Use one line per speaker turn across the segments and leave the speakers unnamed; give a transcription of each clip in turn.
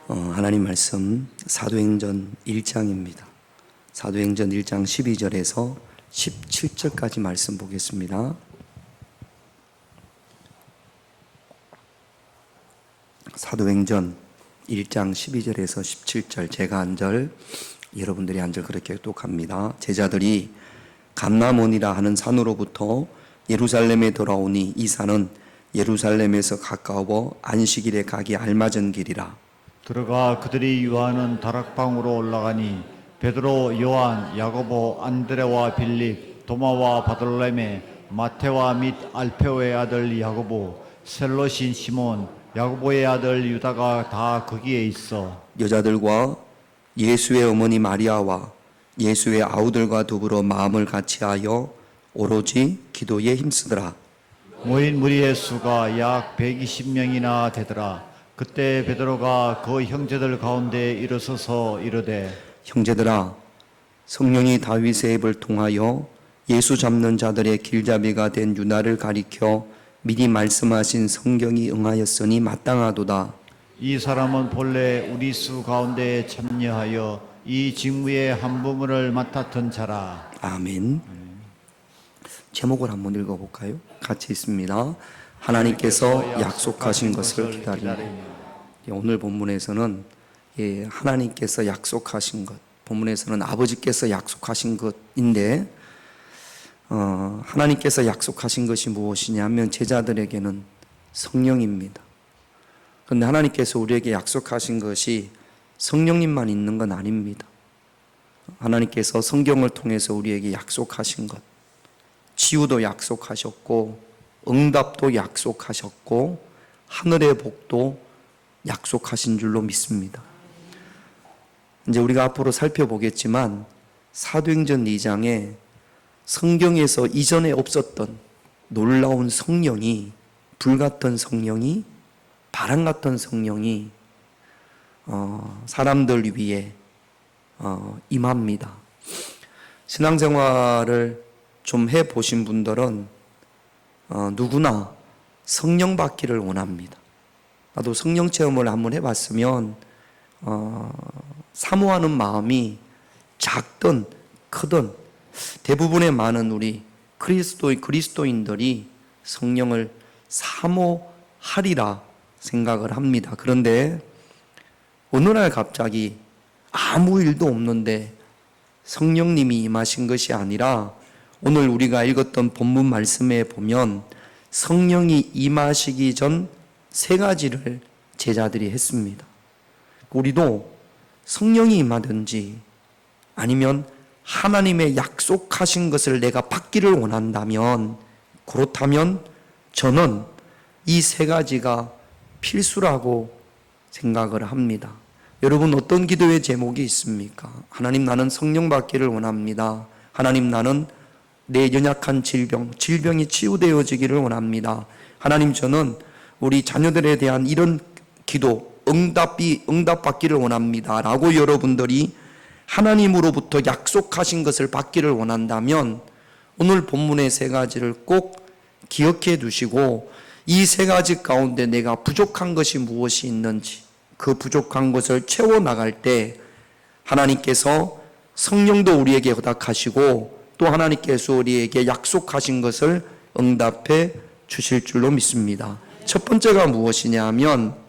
하나님 말씀 사도행전 1장입니다. 사도행전 1장 12절에서 17절까지 말씀 보겠습니다. 사도행전 1장 12절에서 17절, 제가 한 절, 여러분들이 한 절 그렇게 똑합니다. 제자들이 감람원이라 하는 산으로부터 예루살렘에 돌아오니 이 산은 예루살렘에서 가까워 안식일에 가기 알맞은 길이라. 들어가
그들이 유하는 다락방으로 올라가니 베드로, 요한, 야고보, 안드레와 빌립, 도마와 바돌레메, 마테와 및 알페오의 아들 야고보, 셀롯인 시몬, 야고보의 아들 유다가 다 거기에 있어.
여자들과 예수의 어머니 마리아와 예수의 아우들과 더불어 마음을 같이하여 오로지 기도에 힘쓰더라.
모인 무리의 수가 약 120명이나 되더라. 그때 베드로가 그 형제들 가운데 일어서서 이르되,
형제들아, 성령이 다윗의 입을 통하여 예수 잡는 자들의 길잡이가 된 유다를 가리켜 미리 말씀하신 성경이 응하였으니 마땅하도다.
이 사람은 본래 우리 수 가운데 참여하여 이 직무의 한 부분을 맡았던 자라.
아멘. 제목을 한번 읽어볼까요? 같이 있습니다. 하나님께서 약속하신 것을 기다리며. 오늘 본문에서는 하나님께서 약속하신 것, 본문에서는 아버지께서 약속하신 것인데, 하나님께서 약속하신 것이 무엇이냐면 제자들에게는 성령입니다. 그런데 하나님께서 우리에게 약속하신 것이 성령님만 있는 건 아닙니다. 하나님께서 성경을 통해서 우리에게 약속하신 것, 치유도 약속하셨고 응답도 약속하셨고 하늘의 복도 약속하신 줄로 믿습니다. 이제 우리가 앞으로 살펴보겠지만 사도행전 2장에 성경에서 이전에 없었던 놀라운 성령이, 불같은 성령이, 바람 같은 성령이 사람들 위에 임합니다. 신앙생활을 좀 해보신 분들은 누구나 성령 받기를 원합니다. 나도 성령 체험을 한번 해봤으면 사모하는 마음이 작든 크든 대부분의 많은 우리 그리스도인들이 성령을 사모하리라 생각을 합니다. 그런데 어느 날 갑자기 아무 일도 없는데 성령님이 임하신 것이 아니라 오늘 우리가 읽었던 본문 말씀에 보면 성령이 임하시기 전 3가지를 제자들이 했습니다. 우리도 성령이 임하든지 아니면 하나님의 약속하신 것을 내가 받기를 원한다면, 그렇다면 저는 이 3가지가 필수라고 생각을 합니다. 여러분, 어떤 기도의 제목이 있습니까? 하나님, 나는 성령 받기를 원합니다. 하나님, 나는 내 연약한 질병이 치유되어지기를 원합니다. 하나님, 저는 우리 자녀들에 대한 이런 기도, 응답받기를 원합니다. 라고 여러분들이 하나님으로부터 약속하신 것을 받기를 원한다면 오늘 본문의 3가지를 꼭 기억해 두시고 이 3가지 가운데 내가 부족한 것이 무엇이 있는지 그 부족한 것을 채워나갈 때 하나님께서 성령도 우리에게 허락하시고 또 하나님께서 우리에게 약속하신 것을 응답해 주실 줄로 믿습니다. 첫 번째가 무엇이냐 하면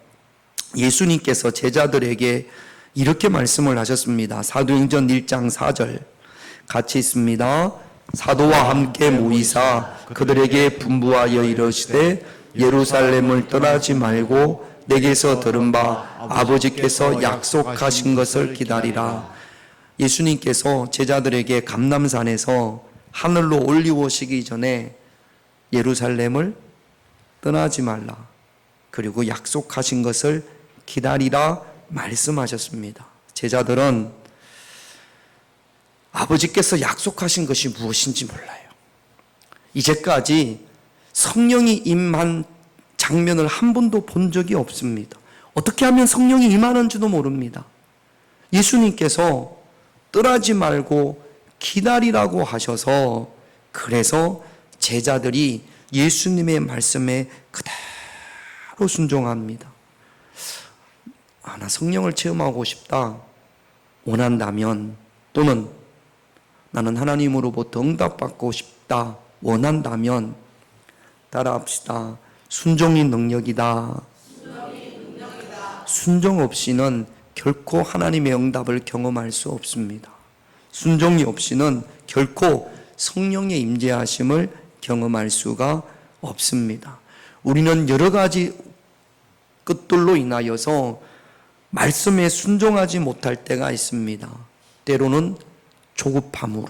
예수님께서 제자들에게 이렇게 말씀을 하셨습니다. 사도행전 1장 4절 같이 있습니다. 사도와 함께 모이사 그들에게 분부하여 이르시되 예루살렘을 떠나지 말고 내게서 들은 바 아버지께서 약속하신 것을 기다리라. 예수님께서 제자들에게 감람산에서 하늘로 올리우시기 전에 예루살렘을 떠나지 말라, 그리고 약속하신 것을 기다리라 말씀하셨습니다. 제자들은 아버지께서 약속하신 것이 무엇인지 몰라요. 이제까지 성령이 임한 장면을 한 번도 본 적이 없습니다. 어떻게 하면 성령이 임하는지도 모릅니다. 예수님께서 떠나지 말고 기다리라고 하셔서 그래서 제자들이 예수님의 말씀에 그대로 순종합니다. 나 성령을 체험하고 싶다 원한다면, 또는 나는 하나님으로부터 응답받고 싶다 원한다면 따라합시다. 순종이 능력이다. 순종 없이는 결코 하나님의 응답을 경험할 수 없습니다. 순종이 없이는 결코 성령의 임재하심을 경험할 수가 없습니다. 우리는 여러 가지 것들로 인하여서 말씀에 순종하지 못할 때가 있습니다. 때로는 조급함으로.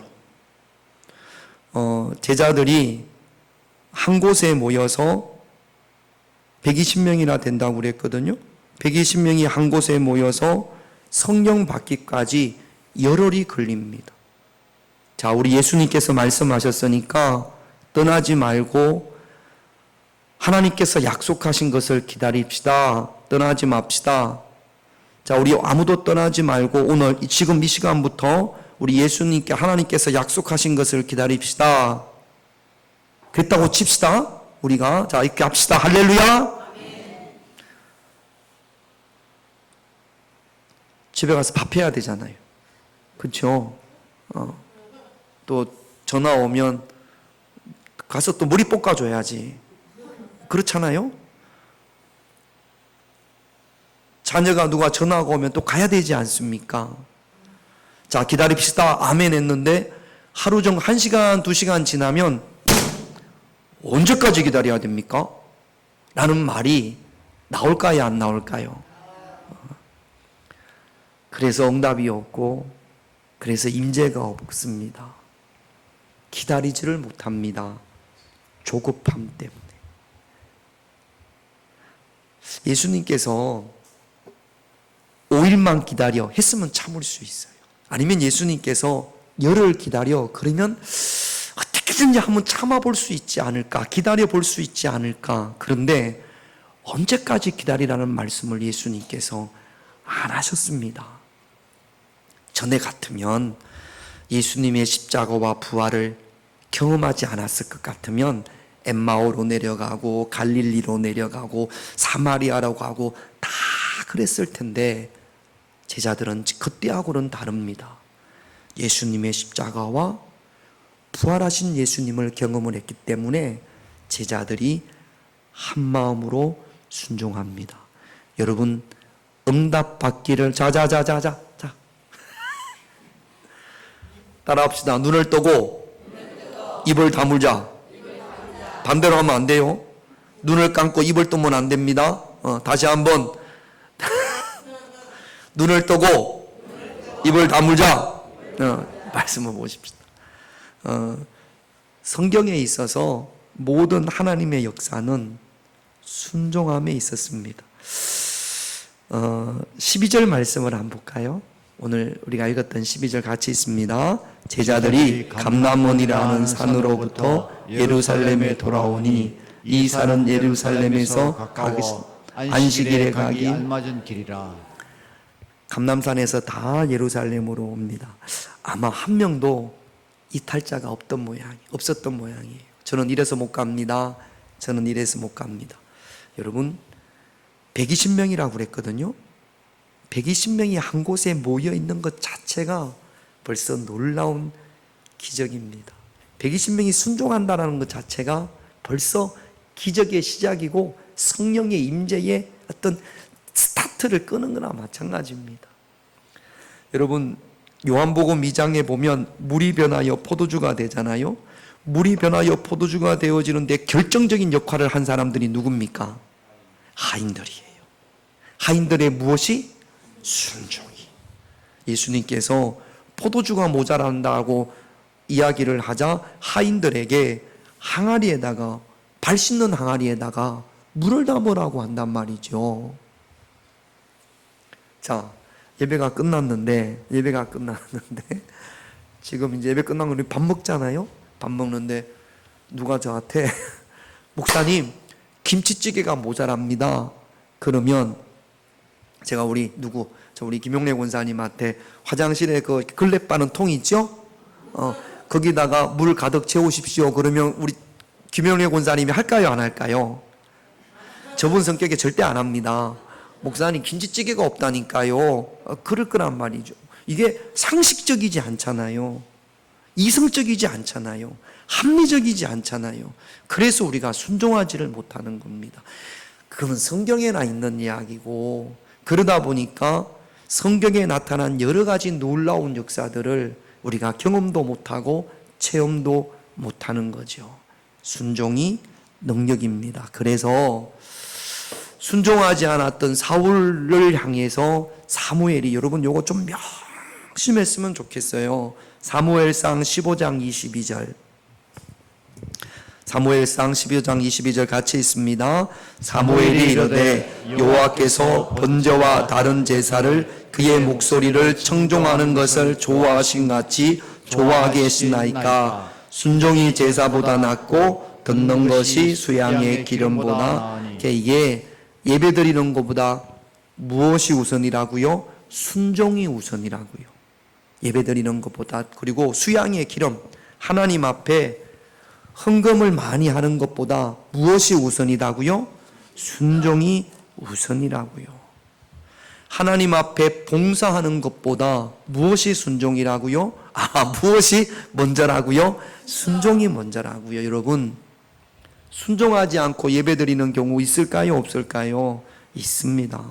제자들이 한 곳에 모여서 120명이나 된다고 그랬거든요. 120명이 한 곳에 모여서 성령 받기까지 열흘이 걸립니다. 자, 우리 예수님께서 말씀하셨으니까 떠나지 말고 하나님께서 약속하신 것을 기다립시다. 떠나지 맙시다. 자, 우리 아무도 떠나지 말고 오늘 지금 이 시간부터 우리 예수님께 하나님께서 약속하신 것을 기다립시다. 그랬다고 칩시다. 우리가 자, 이렇게 합시다. 할렐루야. 집에 가서 밥 해야 되잖아요. 그렇죠? 또 전화 오면 가서 또 머리 볶아줘야지. 그렇잖아요? 자녀가 누가 전화가 오면 또 가야 되지 않습니까? 자, 기다립시다. 아멘 했는데 하루 정도 1시간, 2시간 지나면 언제까지 기다려야 됩니까? 라는 말이 나올까요, 안 나올까요? 그래서 응답이 없고, 그래서 임재가 없습니다. 기다리지를 못합니다. 조급함 때문에. 예수님께서 5일만 기다려 했으면 참을 수 있어요. 아니면 예수님께서 열흘 기다려 그러면 어떻게든지 한번 참아볼 수 있지 않을까, 기다려 볼 수 있지 않을까. 그런데 언제까지 기다리라는 말씀을 예수님께서 안 하셨습니다. 전에 같으면 예수님의 십자가와 부활을 경험하지 않았을 것 같으면 엠마오로 내려가고 갈릴리로 내려가고 사마리아라고 하고 다 그랬을 텐데, 제자들은 그때하고는 다릅니다. 예수님의 십자가와 부활하신 예수님을 경험을 했기 때문에 제자들이 한 마음으로 순종합니다. 여러분, 응답받기를 자 따라합시다. 눈을 뜨고 입을 다물자. 반대로 하면 안 돼요. 눈을 감고 입을 뜨면 안 됩니다. 다시 한번 눈을 뜨고 입을 다물자. 말씀을 보십시다. 성경에 있어서 모든 하나님의 역사는 순종함에 있었습니다. 12절 말씀을 한번 볼까요? 오늘 우리가 읽었던 12절 같이 있습니다. 제자들이 감람원이라는 산으로부터 예루살렘에 돌아오니 이 산은 예루살렘에서 안식일에 가기
알맞은 길이라.
감람산에서 다 예루살렘으로 옵니다. 아마 한 명도 이탈자가 없었던 모양이에요. 저는 이래서 못 갑니다. 저는 이래서 못 갑니다. 여러분, 120명이라고 그랬거든요. 120명이 한 곳에 모여 있는 것 자체가 벌써 놀라운 기적입니다. 120명이 순종한다는 것 자체가 벌써 기적의 시작이고 성령의 임재의 어떤 스타트를 끄는 거나 마찬가지입니다. 여러분, 요한복음 2장에 보면 물이 변하여 포도주가 되잖아요. 물이 변하여 포도주가 되어지는데 결정적인 역할을 한 사람들이 누굽니까? 하인들이에요. 하인들의 무엇이? 순종이. 예수님께서 포도주가 모자란다고 이야기를 하자 하인들에게 항아리에다가, 발 씻는 항아리에다가 물을 담으라고 한단 말이죠. 자, 예배가 끝났는데 지금 이제 예배 끝난 거 우리 밥 먹잖아요. 밥 먹는데 누가 저한테 목사님, 김치찌개가 모자랍니다. 그러면 제가 우리 김용래 권사님한테 화장실에 그 걸레 빠는 통 있죠? 거기다가 물 가득 채우십시오. 그러면 우리 김용래 권사님이 할까요, 안 할까요? 저분 성격에 절대 안 합니다. 목사님 김치찌개가 없다니까요. 그럴 거란 말이죠. 이게 상식적이지 않잖아요. 이성적이지 않잖아요. 합리적이지 않잖아요. 그래서 우리가 순종하지를 못하는 겁니다. 그건 성경에나 있는 이야기고, 그러다 보니까 성경에 나타난 여러 가지 놀라운 역사들을 우리가 경험도 못하고 체험도 못하는 거죠. 순종이 능력입니다. 그래서 순종하지 않았던 사울을 향해서 사무엘이, 여러분 요거 좀 명심했으면 좋겠어요. 사무엘상 15장 22절. 사무엘상 15장 22절 같이 있습니다. 사무엘이 이르되 여호와께서 번제와 다른 제사를 그의 목소리를 청종하는 것을 좋아하신 같이 좋아하게 하시나이까. 순종이 제사보다 낫고 듣는 것이 수양의 기름보다. 이게 예배드리는 것보다 무엇이 우선이라고요? 순종이 우선이라고요. 예배드리는 것보다. 그리고 수양의 기름, 하나님 앞에 헌금을 많이 하는 것보다 무엇이 우선이라고요? 순종이 우선이라고요. 하나님 앞에 봉사하는 것보다 무엇이 순종이라고요? 무엇이 먼저라고요? 순종이 먼저라고요. 여러분, 순종하지 않고 예배드리는 경우 있을까요? 없을까요? 있습니다.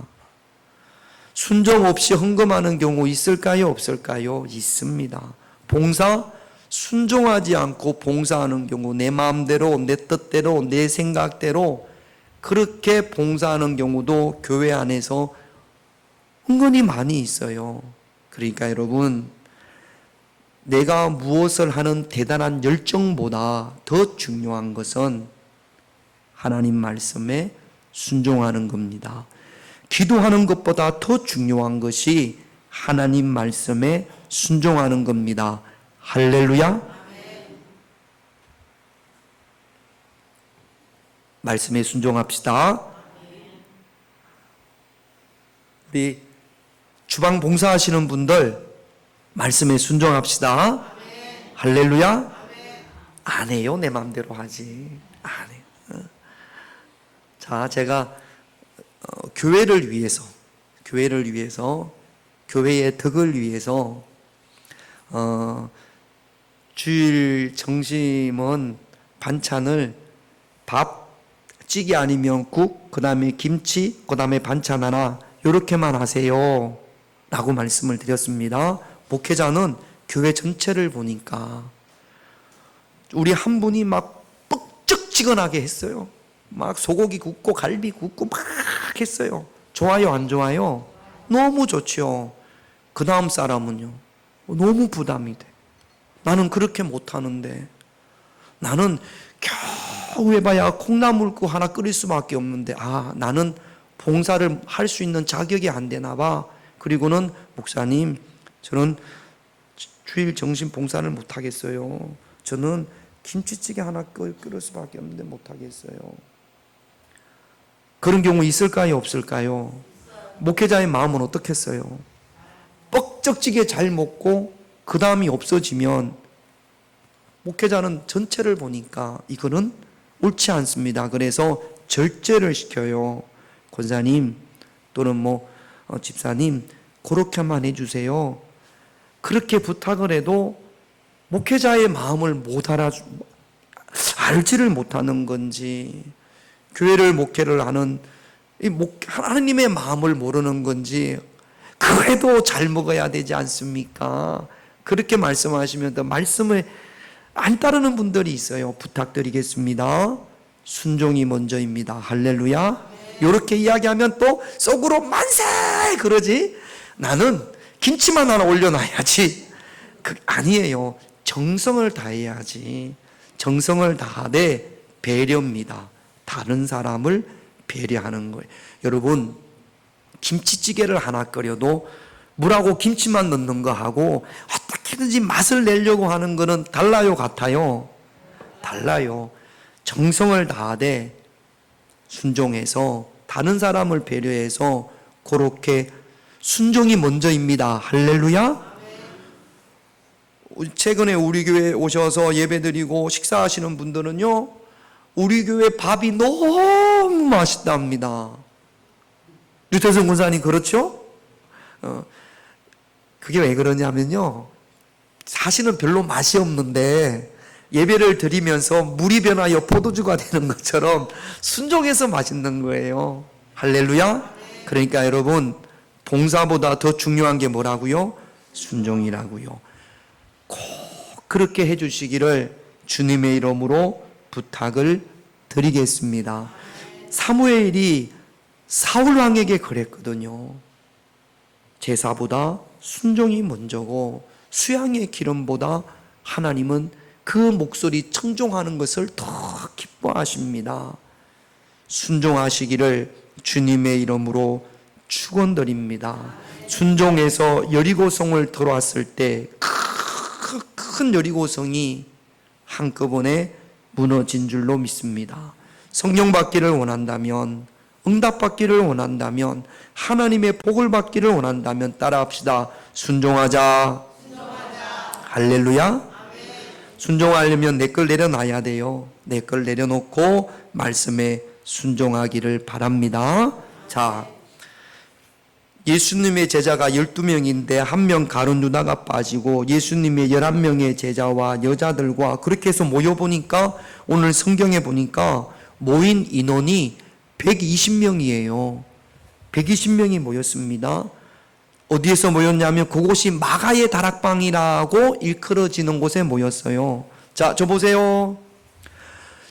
순종 없이 헌금하는 경우 있을까요? 없을까요? 있습니다. 봉사, 순종하지 않고 봉사하는 경우, 내 마음대로, 내 뜻대로, 내 생각대로 그렇게 봉사하는 경우도 교회 안에서 은근히 많이 있어요. 그러니까 여러분, 내가 무엇을 하는 대단한 열정보다 더 중요한 것은 하나님 말씀에 순종하는 겁니다. 기도하는 것보다 더 중요한 것이 하나님 말씀에 순종하는 겁니다. 할렐루야. 말씀에 순종합시다. 우리 주방 봉사하시는 분들 말씀에 순종합시다. 할렐루야. 안 해요. 내 마음대로 하지. 안 해요. 자, 제가 교회를 위해서, 교회의 덕을 위해서 주일 정심은 반찬을 밥, 찌개 아니면 국, 그 다음에 김치, 그 다음에 반찬 하나, 이렇게만 하세요 라고 말씀을 드렸습니다. 목회자는 교회 전체를 보니까 우리 한 분이 막 뻑적지근하게 했어요. 막 소고기 굽고 갈비 굽고 막 했어요. 좋아요, 안 좋아요? 너무 좋죠. 그 다음 사람은요, 너무 부담이 돼. 나는 그렇게 못하는데, 나는 겨우 해봐야 콩나물국 하나 끓일 수밖에 없는데, 나는 봉사를 할 수 있는 자격이 안 되나 봐. 그리고는 목사님, 저는 주일 정신 봉사를 못 하겠어요. 저는 김치찌개 하나 끓일 수밖에 없는데 못 하겠어요. 그런 경우 있을까요, 없을까요? 목회자의 마음은 어떻겠어요? 뻑적지게 잘 먹고 그 다음이 없어지면 목회자는 전체를 보니까 이거는 옳지 않습니다. 그래서 절제를 시켜요. 권사님 또는 집사님, 그렇게만 해주세요. 그렇게 부탁을 해도 목회자의 마음을 알지를 못하는 건지, 교회를 목회를 하는 하나님의 마음을 모르는 건지, 그래도 잘 먹어야 되지 않습니까? 그렇게 말씀하시면 말씀을 안 따르는 분들이 있어요. 부탁드리겠습니다. 순종이 먼저입니다. 할렐루야. 이렇게 이야기하면 또 속으로 만세 그러지. 나는 김치만 하나 올려놔야지. 아니에요. 정성을 다해야지. 정성을 다하되 배려입니다. 다른 사람을 배려하는 거예요. 여러분, 김치찌개를 하나 끓여도 물하고 김치만 넣는 거하고 어떻게든지 맛을 내려고 하는 거는 달라요, 같아요? 달라요. 정성을 다하되 순종해서 다른 사람을 배려해서 그렇게 순종이 먼저입니다. 할렐루야. 최근에 우리 교회 오셔서 예배드리고 식사하시는 분들은요, 우리 교회 밥이 너무 맛있답니다. 유태성 군사님 그렇죠? 그게 왜 그러냐면요, 사실은 별로 맛이 없는데 예배를 드리면서 물이 변하여 포도주가 되는 것처럼 순종해서 맛있는 거예요. 할렐루야. 그러니까 여러분, 봉사보다 더 중요한 게 뭐라고요? 순종이라고요. 꼭 그렇게 해주시기를 주님의 이름으로 부탁을 드리겠습니다. 사무엘이 사울 왕에게 그랬거든요. 제사보다 순종이 먼저고 수양의 기름보다 하나님은 그 목소리 청종하는 것을 더 기뻐하십니다. 순종하시기를 주님의 이름으로 축원드립니다. 순종해서 여리고성을 들어왔을 때 큰 여리고성이 한꺼번에 무너진 줄로 믿습니다. 성령 받기를 원한다면, 응답 받기를 원한다면, 하나님의 복을 받기를 원한다면 따라합시다. 순종하자. 할렐루야. 순종하려면 내 걸 내려놔야 돼요. 내 걸 내려놓고 말씀에 순종하기를 바랍니다. 자, 예수님의 제자가 12명인데 한 명 가룟 유다가 빠지고 예수님의 11명의 제자와 여자들과 그렇게 해서 모여보니까 오늘 성경에 보니까 모인 인원이 120명이에요. 120명이 모였습니다. 어디에서 모였냐면 그곳이 마가의 다락방이라고 일컬어지는 곳에 모였어요. 자, 저 보세요.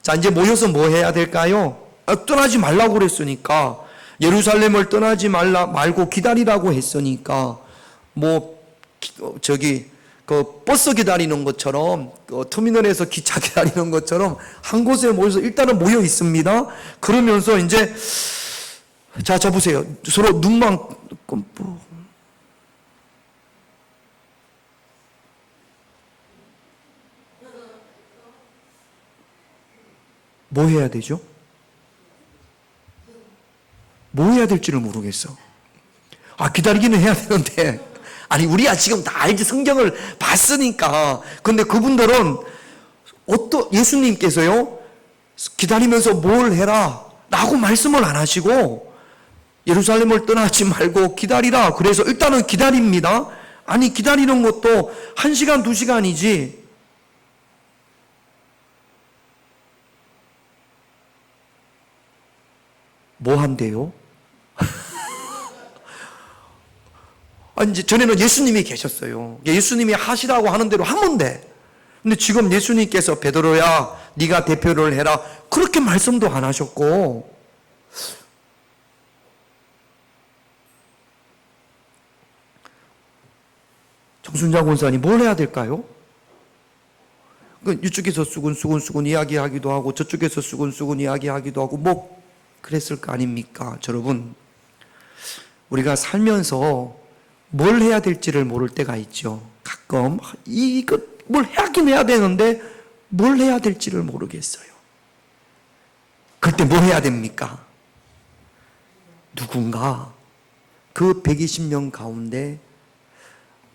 자, 이제 모여서 뭐 해야 될까요? 떠나지 말라고 그랬으니까, 예루살렘을 떠나지 말고 기다리라고 했으니까, 그 버스 기다리는 것처럼, 그 터미널에서 기차 기다리는 것처럼 한 곳에 모여서 일단은 모여 있습니다. 그러면서 이제, 자, 저 보세요. 서로 눈만 끔뻑. 뭐 해야 되죠? 뭐 해야 될지를 모르겠어. 기다리기는 해야 되는데, 아니, 우리야 지금 다 알지. 성경을 봤으니까. 근데 그분들은 예수님께서요, 기다리면서 뭘 해라 라고 말씀을 안 하시고, 예루살렘을 떠나지 말고 기다리라. 그래서 일단은 기다립니다. 아니, 기다리는 것도 1시간, 2시간이지. 뭐 한대요? 이제 전에는 예수님이 계셨어요. 예수님이 하시라고 하는 대로 하면 돼. 근데 지금 예수님께서 베드로야, 네가 대표를 해라. 그렇게 말씀도 안 하셨고. 정순자 권사님 뭘 해야 될까요? 이쪽에서 수근수근 이야기하기도 하고 저쪽에서 수근수근 이야기하기도 하고 그랬을 거 아닙니까? 여러분, 우리가 살면서 뭘 해야 될지를 모를 때가 있죠. 가끔 뭘 하긴 해야 되는데 뭘 해야 될지를 모르겠어요. 그때 뭐 해야 됩니까? 누군가 그 120명 가운데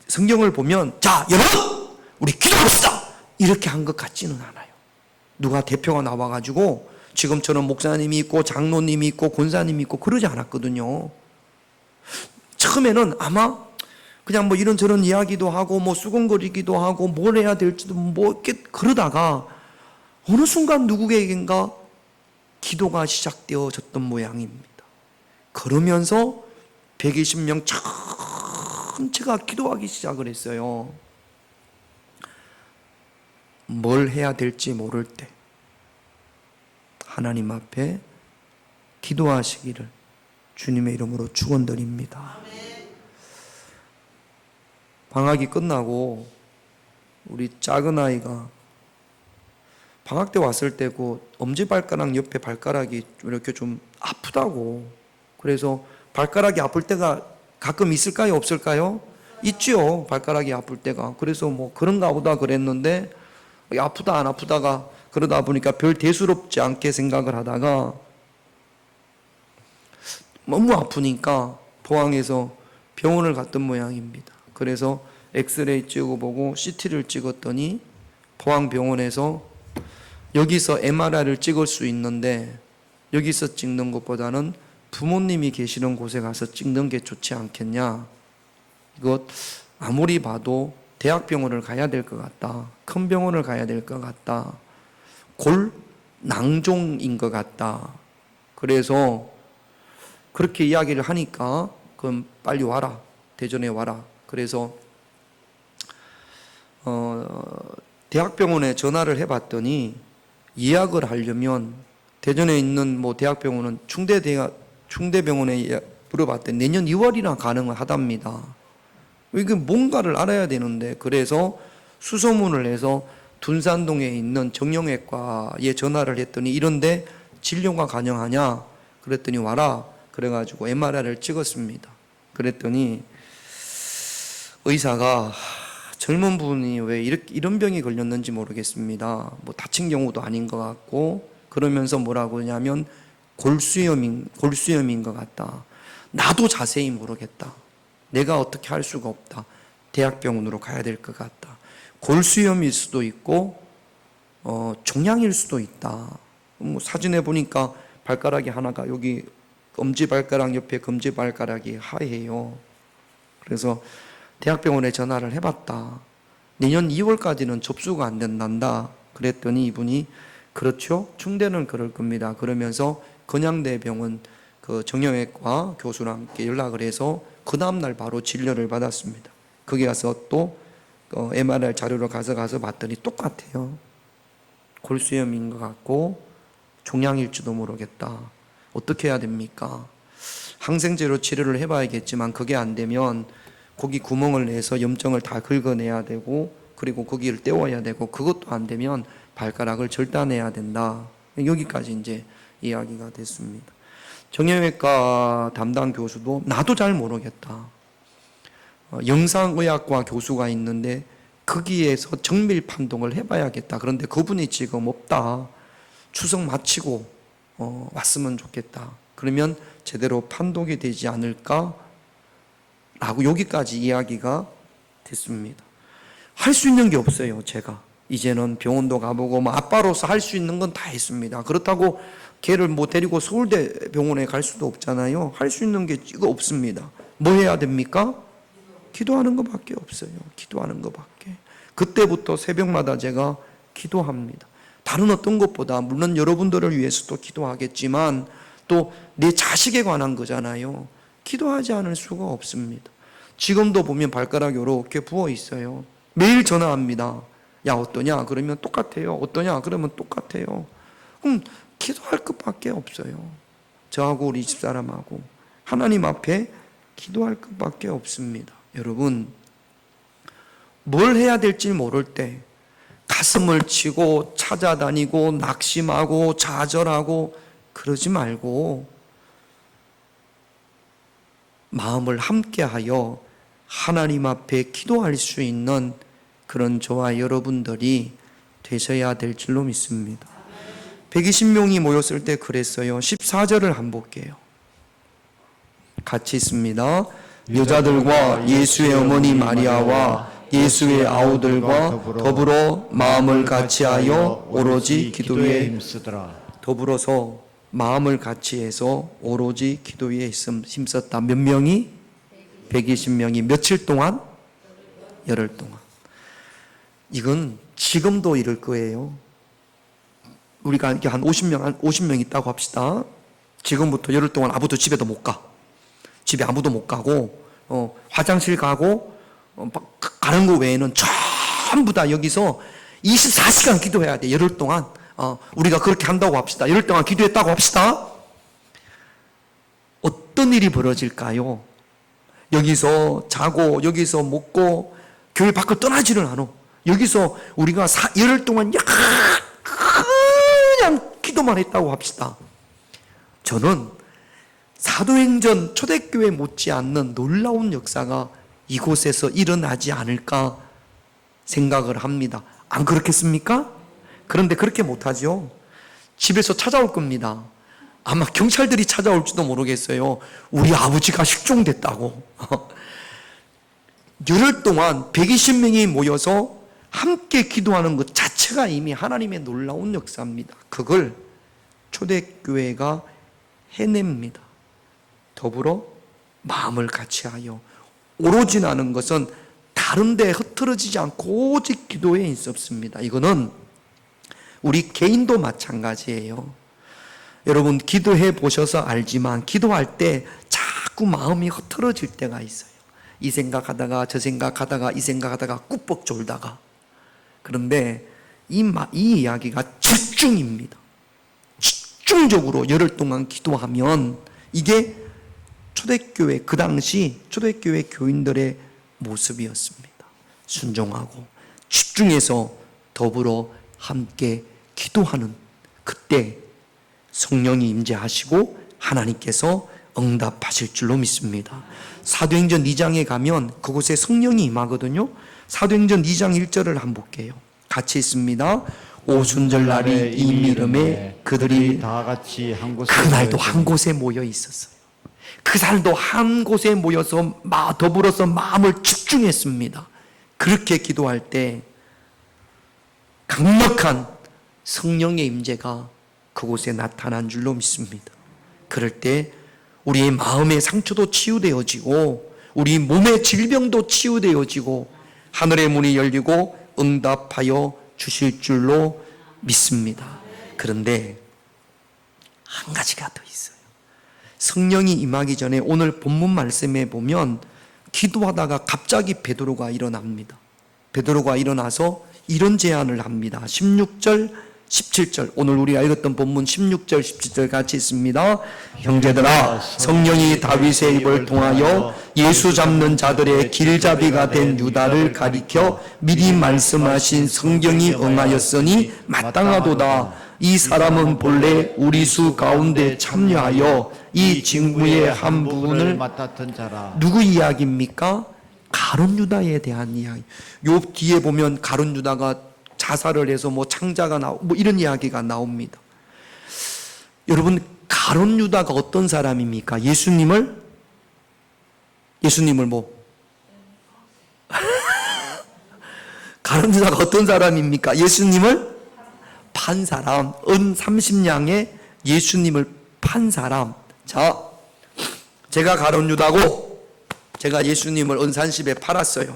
성경을 보면, 자, 여러분, 우리 기도합시다! 이렇게 한 것 같지는 않아요. 누가 대표가 나와가지고 지금처럼 목사님이 있고 장로님이 있고 권사님이 있고 그러지 않았거든요. 처음에는 아마 그냥 이런저런 이야기도 하고 수근거리기도 하고 뭘 해야 될지도 이렇게 그러다가 어느 순간 누구에겐가 기도가 시작되어졌던 모양입니다. 그러면서 120명 전체가 기도하기 시작을 했어요. 뭘 해야 될지 모를 때 하나님 앞에 기도하시기를 주님의 이름으로 축원드립니다. 방학이 끝나고 우리 작은 아이가 방학 때 왔을 때 그 엄지발가락 옆에 발가락이 이렇게 좀 아프다고, 그래서 발가락이 아플 때가 가끔 있을까요? 없을까요? 있죠. 발가락이 아플 때가. 그래서 그런가 보다 그랬는데 아프다 안 아프다가 그러다 보니까 별 대수롭지 않게 생각을 하다가 너무 아프니까 포항에서 병원을 갔던 모양입니다. 그래서 엑스레이 찍어보고 CT를 찍었더니 포항병원에서 여기서 MRI를 찍을 수 있는데 여기서 찍는 것보다는 부모님이 계시는 곳에 가서 찍는 게 좋지 않겠냐? 이것 아무리 봐도 대학병원을 가야 될 것 같다. 큰 병원을 가야 될 것 같다. 골낭종인 것 같다. 그래서 그렇게 이야기를 하니까 그럼 빨리 와라. 대전에 와라. 그래서 대학병원에 전화를 해봤더니 예약을 하려면 대전에 있는 뭐 대학병원은 충대병원에 물어봤더니 내년 2월이나 가능하답니다. 이게 뭔가를 알아야 되는데 그래서 수소문을 해서 둔산동에 있는 정형외과에 전화를 했더니 이런데 진료가 가능하냐? 그랬더니 와라. 그래가지고 MRI를 찍었습니다. 그랬더니 의사가 젊은 분이 왜 이런 병이 걸렸는지 모르겠습니다. 뭐 다친 경우도 아닌 것 같고 그러면서 뭐라고 하냐면 골수염인 것 같다. 나도 자세히 모르겠다. 내가 어떻게 할 수가 없다. 대학병원으로 가야 될 것 같다. 골수염일 수도 있고 종양일 수도 있다. 뭐 사진에 보니까 발가락이 하나가 여기 엄지발가락 옆에 검지발가락이 하얘요. 그래서 대학병원에 전화를 해봤다. 내년 2월까지는 접수가 안 된단다. 그랬더니 이분이 그렇죠? 충대는 그럴 겁니다. 그러면서 건양대병원 그 정형외과 교수랑 함께 연락을 해서 그 다음날 바로 진료를 받았습니다. 거기 가서 또 MRI 자료를 가져가서 봤더니 똑같아요. 골수염인 것 같고 종양일지도 모르겠다. 어떻게 해야 됩니까? 항생제로 치료를 해봐야겠지만 그게 안 되면 거기 구멍을 내서 염증을 다 긁어내야 되고 그리고 거기를 떼워야 되고 그것도 안 되면 발가락을 절단해야 된다. 여기까지 이제 이야기가 됐습니다. 정형외과 담당 교수도 나도 잘 모르겠다. 영상의학과 교수가 있는데 거기에서 정밀 판독을 해봐야겠다. 그런데 그분이 지금 없다. 추석 마치고 왔으면 좋겠다. 그러면 제대로 판독이 되지 않을까? 라고 여기까지 이야기가 됐습니다. 할 수 있는 게 없어요, 제가. 이제는 병원도 가보고 뭐 아빠로서 할 수 있는 건 다 했습니다. 그렇다고 걔를 뭐 데리고 서울대 병원에 갈 수도 없잖아요. 할 수 있는 게 이거 없습니다. 뭐 해야 됩니까? 기도하는 것밖에 없어요. 기도하는 것밖에. 그때부터 새벽마다 제가 기도합니다. 다른 어떤 것보다 물론 여러분들을 위해서도 기도하겠지만 또 내 자식에 관한 거잖아요. 기도하지 않을 수가 없습니다. 지금도 보면 발가락이 이렇게 부어 있어요. 매일 전화합니다. 야 어떠냐? 그러면 똑같아요. 어떠냐? 그러면 똑같아요. 그럼 기도할 것밖에 없어요. 저하고 우리 집사람하고 하나님 앞에 기도할 것밖에 없습니다. 여러분 뭘 해야 될지 모를 때 가슴을 치고 찾아다니고 낙심하고 좌절하고 그러지 말고 마음을 함께하여 하나님 앞에 기도할 수 있는 그런 저와 여러분들이 되셔야 될 줄로 믿습니다. 120명이 모였을 때 그랬어요. 14절을 한번 볼게요. 같이 있습니다. 여자들과 예수의 어머니 마리아와 예수의 아우들과 더불어 마음을 같이하여 오로지 기도에
힘쓰더라.
더불어서 마음을 같이해서 오로지 기도에 힘썼다. 몇 명이? 120명이 며칠 동안? 열흘 동안. 이건 지금도 이럴 거예요. 우리가 이렇게 한 50명 있다고 합시다. 지금부터 열흘 동안 아무도 집에도 못 가. 집에 아무도 못 가고 화장실 가고 가는 거 외에는 전부 다 여기서 24시간 기도해야 돼. 열흘 동안. 우리가 그렇게 한다고 합시다. 열흘 동안 기도했다고 합시다. 어떤 일이 벌어질까요? 여기서 자고 여기서 먹고 교회 밖을 떠나지를 않아. 여기서 우리가 열흘 동안 그냥 기도만 했다고 합시다. 저는 사도행전 초대교회 못지않는 놀라운 역사가 이곳에서 일어나지 않을까 생각을 합니다. 안 그렇겠습니까? 그런데 그렇게 못하죠. 집에서 찾아올 겁니다. 아마 경찰들이 찾아올지도 모르겠어요. 우리 아버지가 실종됐다고. 열흘 동안 120명이 모여서 함께 기도하는 것 자체가 이미 하나님의 놀라운 역사입니다. 그걸 초대교회가 해냅니다. 더불어 마음을 같이하여. 오로지 나는 것은 다른 데 흐트러지지 않고 오직 기도에 있었습니다. 이거는 우리 개인도 마찬가지예요. 여러분 기도해 보셔서 알지만 기도할 때 자꾸 마음이 흐트러질 때가 있어요. 이 생각하다가 저 생각하다가 이 생각하다가 꾹뻑 졸다가. 그런데 이 이야기가 집중입니다. 집중적으로 열흘 동안 기도하면 이게 초대교회, 그 당시 초대교회 교인들의 모습이었습니다. 순종하고 집중해서 더불어 함께 기도하는, 그때 성령이 임재하시고 하나님께서 응답하실 줄로 믿습니다. 사도행전 2장에 가면 그곳에 성령이 임하거든요. 사도행전 2장 1절을 한번 볼게요. 같이 있습니다. 오순절날이 이미름에 그들이
다 같이 한 곳에
그날도 한 곳에 모여 있었어요. 그날도 한 곳에 모여서 더불어서 마음을 집중했습니다. 그렇게 기도할 때 강력한 성령의 임재가 그곳에 나타난 줄로 믿습니다. 그럴 때 우리의 마음의 상처도 치유되어지고 우리 몸의 질병도 치유되어지고 하늘의 문이 열리고 응답하여 주실 줄로 믿습니다. 그런데 한 가지가 더 있어요. 성령이 임하기 전에 오늘 본문 말씀에 보면 기도하다가 갑자기 베드로가 일어납니다. 베드로가 일어나서 이런 제안을 합니다. 16절 17절, 오늘 우리가 읽었던 본문 16절 17절 같이 있습니다. 형제들아, 성령이 다윗의 입을 통하여 예수 잡는 자들의 길잡이가 된 유다를 가리켜 미리 말씀하신 성경이 응하였으니 마땅하도다. 이 사람은 본래 우리 수 가운데 참여하여 이 직무의 한 부분을
맡았던 자라.
누구 이야기입니까? 가룟 유다에 대한 이야기. 요 뒤에 보면 가룟 유다가 자살을 해서 창자가 나오고 이런 이야기가 나옵니다. 여러분, 가룟 유다가 어떤 사람입니까? 예수님을 가룟 유다가 어떤 사람입니까? 예수님을 판 사람, 은 30냥에 예수님을 판 사람. 자, 제가 가룟 유다고 제가 예수님을 은 30에 팔았어요.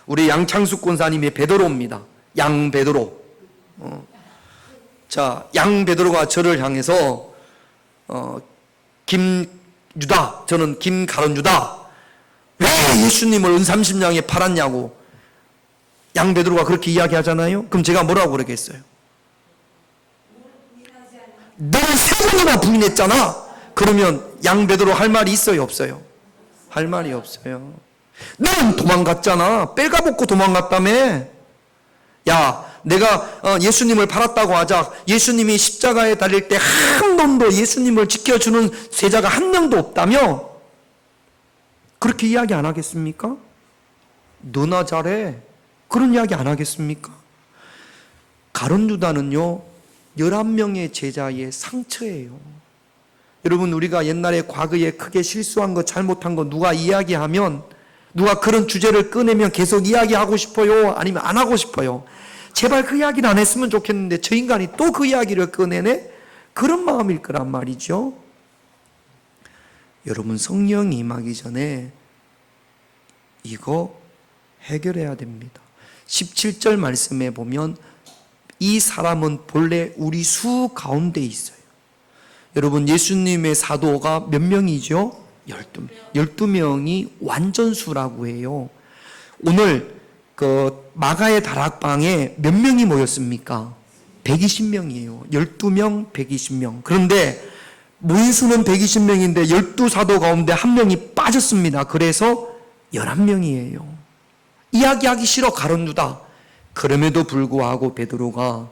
우리 양창숙 권사님의 베드로입니다. 양 베드로. 자, 양 베드로가 저를 향해서 김 유다, 저는 김 가룟 유다, 왜 예수님을 은 30냥에 팔았냐고 양 베드로가 그렇게 이야기하잖아요. 그럼 제가 뭐라고 그러겠어요? 너는 세 번이나 부인했잖아. 그러면 양 베드로 할 말이 있어요, 없어요? 할 말이 없어요. 너는 도망갔잖아. 빼가벗고 도망갔다며. 야, 내가 예수님을 팔았다고 하자. 예수님이 십자가에 달릴 때 한 번도 예수님을 지켜주는 제자가 한 명도 없다며? 그렇게 이야기 안 하겠습니까? 너나 잘해. 그런 이야기 안 하겠습니까? 가룟 유다는요, 11명의 제자의 상처예요. 여러분, 우리가 옛날에 과거에 크게 실수한 거, 잘못한 거 누가 이야기하면, 누가 그런 주제를 꺼내면 계속 이야기하고 싶어요? 아니면 안 하고 싶어요? 제발 그 이야기를 안 했으면 좋겠는데 저 인간이 또 그 이야기를 꺼내네? 그런 마음일 거란 말이죠. 여러분, 성령이 임하기 전에 이거 해결해야 됩니다. 17절 말씀에 보면 이 사람은 본래 우리 수 가운데 있어요. 여러분, 예수님의 사도가 몇 명이죠? 12명. 12명이 완전수라고 해요. 오늘 그 마가의 다락방에 몇 명이 모였습니까? 120명이에요. 12명, 120명. 그런데 모인 수는 120명인데 12사도 가운데 한 명이 빠졌습니다. 그래서 11명이에요. 이야기하기 싫어, 가룟 유다. 그럼에도 불구하고 베드로가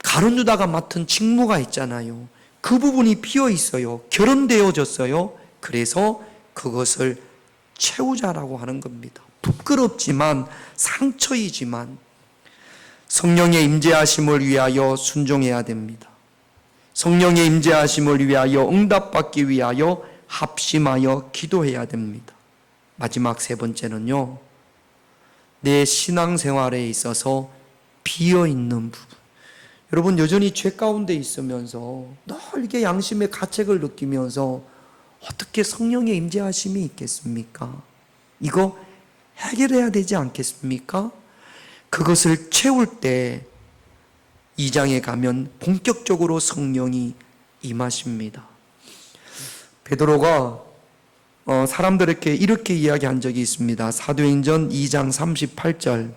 가룟 유다가 맡은 직무가 있잖아요. 그 부분이 비어 있어요. 결혼되어졌어요. 그래서 그것을 채우자라고 하는 겁니다. 부끄럽지만 상처이지만 성령의 임재하심을 위하여 순종해야 됩니다. 성령의 임재하심을 위하여 응답받기 위하여 합심하여 기도해야 됩니다. 마지막 세 번째는요, 내 신앙생활에 있어서 비어있는 부분. 여러분, 여전히 죄 가운데 있으면서 늘 이게 양심의 가책을 느끼면서 어떻게 성령의 임재하심이 있겠습니까? 이거 해결해야 되지 않겠습니까? 그것을 채울 때 2장에 가면 본격적으로 성령이 임하십니다. 베드로가 사람들에게 이렇게 이야기한 적이 있습니다. 사도행전 2장 38절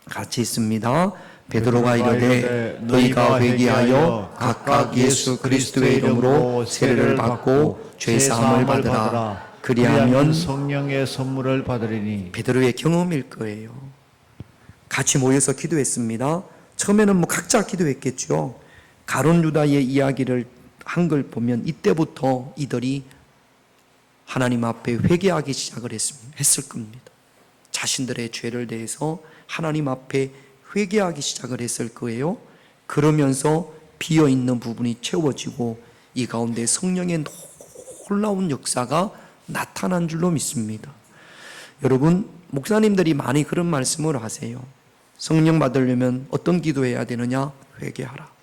같이 있습니다. 베드로가 이르되 너희가 회개하여 각각 예수 그리스도의 이름으로 세례를 받고 죄 사함을 받으라. 그리하면
성령의 선물을 받으리니.
베드로의 경험일 거예요. 같이 모여서 기도했습니다. 처음에는 각자 기도했겠죠. 가룟 유다의 이야기를 한 걸 보면 이때부터 이들이 하나님 앞에 회개하기 시작을 했을 겁니다. 자신들의 죄를 대해서 하나님 앞에 회개하기 시작을 했을 거예요. 그러면서 비어있는 부분이 채워지고 이 가운데 성령의 놀라운 역사가 나타난 줄로 믿습니다. 여러분, 목사님들이 많이 그런 말씀을 하세요. 성령 받으려면 어떤 기도해야 되느냐? 회개하라.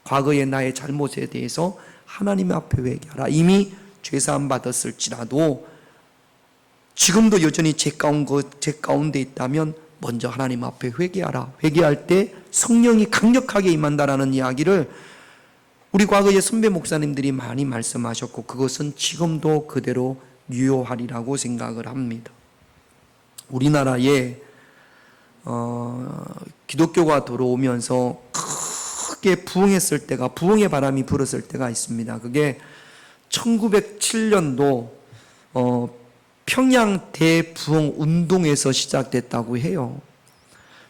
과거의 나의 잘못에 대해서 하나님 앞에 회개하라. 이미 죄사함 받았을지라도 지금도 여전히 죄 가운데 있다면 먼저 하나님 앞에 회개하라. 회개할 때 성령이 강력하게 임한다라는 이야기를 우리 과거의 선배 목사님들이 많이 말씀하셨고 그것은 지금도 그대로 유효하리라고 생각을 합니다. 우리나라에 기독교가 들어오면서 크게 부흥했을 때가, 부흥의 바람이 불었을 때가 있습니다. 그게 1907년도 평양 대부흥 운동에서 시작됐다고 해요.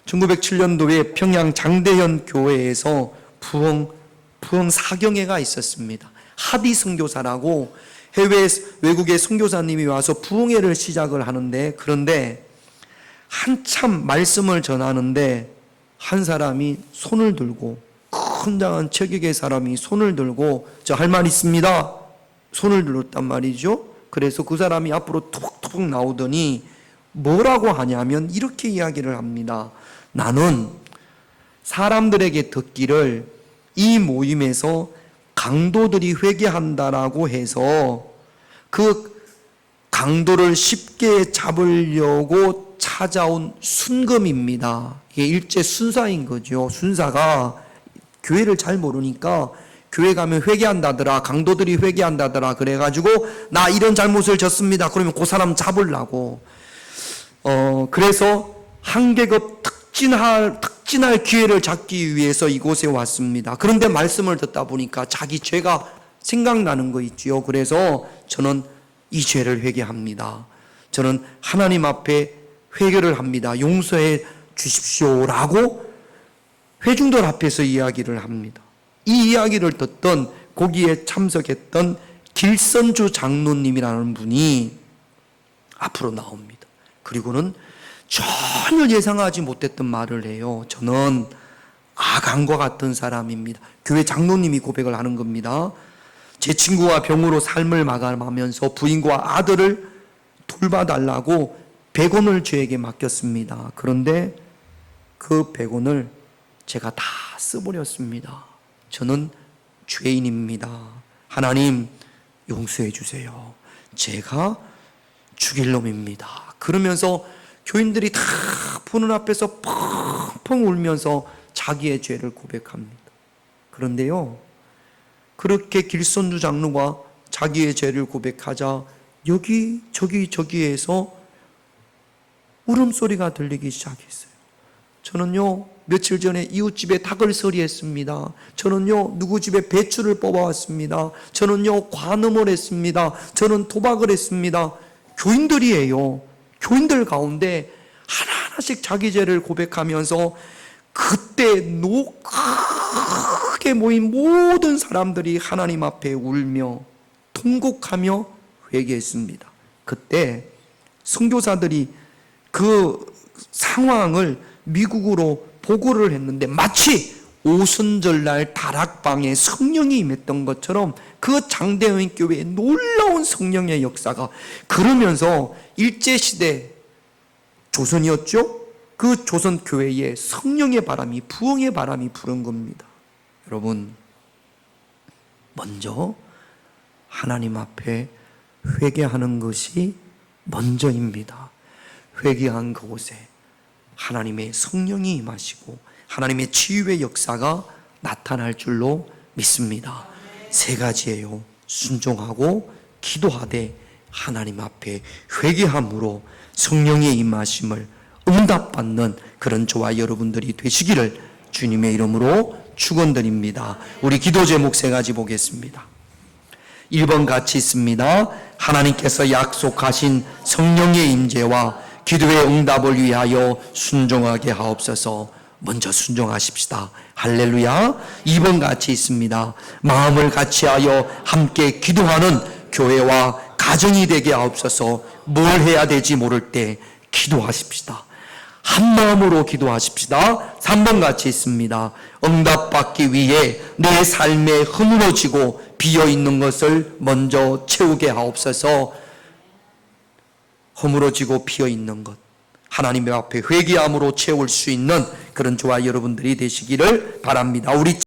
1907년도에 평양 장대현 교회에서 부흥 사경회가 있었습니다. 하디 선교사라고 외국의 선교사님이 와서 부흥회를 시작을 하는데, 그런데 한참 말씀을 전하는데 한 사람이 손을 들고, 큰장한 체격의 사람이 손을 들고 저 할 말 있습니다. 손을 들었단 말이죠. 그래서 그 사람이 앞으로 툭툭 나오더니 뭐라고 하냐면 이렇게 이야기를 합니다. 나는 사람들에게 듣기를 이 모임에서 강도들이 회개한다라고 해서 그 강도를 쉽게 잡으려고 찾아온 순금입니다. 이게 일제 순사인 거죠. 순사가 교회를 잘 모르니까 교회 가면 회개한다더라, 강도들이 회개한다더라 그래가지고 나 이런 잘못을 졌습니다. 그러면 그 사람 잡으려고 그래서 한 계급 특진할 기회를 잡기 위해서 이곳에 왔습니다. 그런데 말씀을 듣다 보니까 자기 죄가 생각나는 거 있지요. 그래서 저는 이 죄를 회개합니다. 저는 하나님 앞에 회개를 합니다. 용서해 주십시오라고 회중들 앞에서 이야기를 합니다. 이 이야기를 듣던 거기에 참석했던 길선주 장로님이라는 분이 앞으로 나옵니다. 그리고는 전혀 예상하지 못했던 말을 해요. 저는 아간과 같은 사람입니다. 교회 장로님이 고백을 하는 겁니다. 제 친구와 병으로 삶을 마감하면서 부인과 아들을 돌봐달라고 100원을 저에게 맡겼습니다. 그런데 그 100원을 제가 다 써버렸습니다. 저는 죄인입니다. 하나님 용서해 주세요. 제가 죽일 놈입니다. 그러면서 교인들이 다 보는 앞에서 펑펑 울면서 자기의 죄를 고백합니다. 그런데요, 그렇게 길선주 장로가 자기의 죄를 고백하자 저기에서 울음소리가 들리기 시작했어요. 저는요, 며칠 전에 이웃집에 닭을 서리했습니다. 저는요, 누구 집에 배추를 뽑아왔습니다. 저는요, 관음을 했습니다. 저는 도박을 했습니다. 교인들이에요. 교인들 가운데 하나하나씩 자기 죄를 고백하면서 그때 크게 모인 모든 사람들이 하나님 앞에 울며 통곡하며 회개했습니다. 그때 선교사들이 그 상황을 미국으로 보고를 했는데 마치 오순절날 다락방에 성령이 임했던 것처럼 그 장대현 교회에 놀라운 성령의 역사가, 그러면서 일제시대 조선이었죠? 그 조선 교회에 성령의 바람이, 부흥의 바람이 부른 겁니다. 여러분, 먼저 하나님 앞에 회개하는 것이 먼저입니다. 회개한 그곳에 하나님의 성령이 임하시고 하나님의 치유의 역사가 나타날 줄로 믿습니다. 세 가지예요. 순종하고 기도하되 하나님 앞에 회개함으로 성령의 임하심을 응답받는 그런 저와 여러분들이 되시기를 주님의 이름으로 축원드립니다. 우리 기도 제목 세 가지 보겠습니다. 1번 같이 있습니다. 하나님께서 약속하신 성령의 임재와 기도의 응답을 위하여 순종하게 하옵소서. 먼저 순종하십시다. 할렐루야. 2번 같이 있습니다. 마음을 같이하여 함께 기도하는 교회와 가정이 되게 하옵소서. 뭘 해야 될지 모를 때 기도하십시다. 한 마음으로 기도하십시다. 3번 같이 있습니다. 응답받기 위해 내 삶에 허물어지고 비어있는 것을 먼저 채우게 하옵소서. 허물어지고 비어있는 것 하나님의 앞에 회개함으로 채울 수 있는 그런 저와 여러분들이 되시기를 바랍니다. 우리